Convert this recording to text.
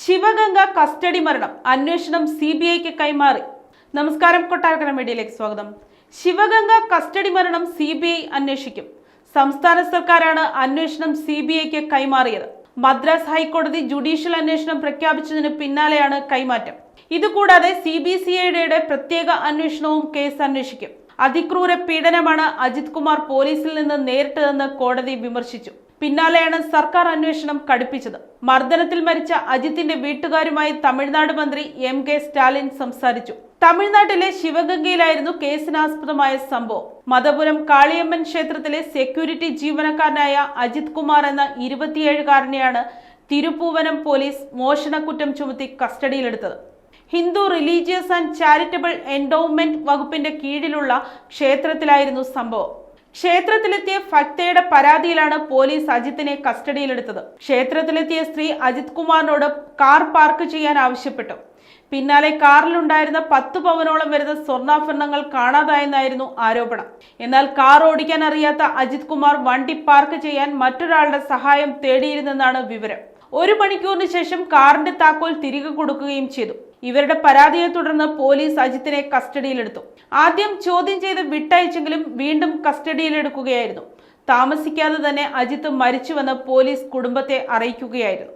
Sivaganga custody മരണം അന്വേഷണം സിബിഐക്ക് കൈമാറി. നമസ്കാരം, കൊട്ടാരക്കര മീഡിയയിലേക്ക് സ്വാഗതം. ശിവഗംഗ കസ്റ്റഡി മരണം സിബിഐ അന്വേഷിക്കും. സംസ്ഥാന സർക്കാരാണ് അന്വേഷണം സിബിഐക്ക് കൈമാറിയത്. മദ്രാസ് ഹൈക്കോടതി ജുഡീഷ്യൽ അന്വേഷണം പ്രഖ്യാപിച്ചതിന് പിന്നാലെയാണ് കൈമാറ്റം. ഇതുകൂടാതെ CBCIDയുടെ പ്രത്യേക അന്വേഷണവും കേസ് അന്വേഷിക്കും. അതിക്രൂര പീഡനമാണ് അജിത് കുമാർ പോലീസിൽ നിന്ന് നേരിട്ടതെന്ന് കോടതി വിമർശിച്ചു. പിന്നാലെയാണ് സർക്കാർ അന്വേഷണം കടുപ്പിച്ചത്. മർദ്ദനത്തിൽ മരിച്ച അജിത്തിന്റെ വീട്ടുകാരുമായി തമിഴ്നാട് മന്ത്രി MK സ്റ്റാലിൻ സംസാരിച്ചു. തമിഴ്നാട്ടിലെ ശിവഗംഗയിലായിരുന്നു കേസിനാസ്പദമായ സംഭവം. മതപുരം കാളിയമ്മൻ ക്ഷേത്രത്തിലെ സെക്യൂരിറ്റി ജീവനക്കാരനായ അജിത് കുമാർ എന്ന 27-കാരനെയാണ് തിരുപ്പൂവനം പോലീസ് മോഷണക്കുറ്റം ചുമത്തി കസ്റ്റഡിയിലെടുത്തത്. Hindu religious and charitable endowment വകുപ്പിന്റെ കീഴിലുള്ള ക്ഷേത്രത്തിലായിരുന്നു സംഭവം. ക്ഷേത്രത്തിലെത്തിയ ഭക്തയുടെ പരാതിയിലാണ് പോലീസ് അജിത്തിനെ കസ്റ്റഡിയിലെടുത്തത്. ക്ഷേത്രത്തിലെത്തിയ സ്ത്രീ അജിത് കുമാറിനോട് കാർ പാർക്ക് ചെയ്യാൻ ആവശ്യപ്പെട്ടു. പിന്നാലെ കാറിലുണ്ടായിരുന്ന 10 പവനോളം വരുന്ന സ്വർണ്ണാഭരണങ്ങൾ കാണാതായെന്നായിരുന്നു ആരോപണം. എന്നാൽ കാർ ഓടിക്കാൻ അറിയാത്ത അജിത് കുമാർ വണ്ടി പാർക്ക് ചെയ്യാൻ മറ്റൊരാളുടെ സഹായം തേടിയിരുന്നെന്നാണ് വിവരം. 1 മണിക്കൂറിന് ശേഷം കാറിന്റെ താക്കോൽ തിരികെ കൊടുക്കുകയും ചെയ്തു. ഇവരുടെ പരാതിയെ തുടർന്ന് പോലീസ് അജിത്തിനെ കസ്റ്റഡിയിലെടുത്തു. ആദ്യം ചോദ്യം ചെയ്ത് വിട്ടയച്ചെങ്കിലും വീണ്ടും കസ്റ്റഡിയിലെടുക്കുകയായിരുന്നു. താമസിക്കാതെ തന്നെ അജിത്ത് മരിച്ചുവെന്ന് പോലീസ് കുടുംബത്തെ അറിയിക്കുകയായിരുന്നു.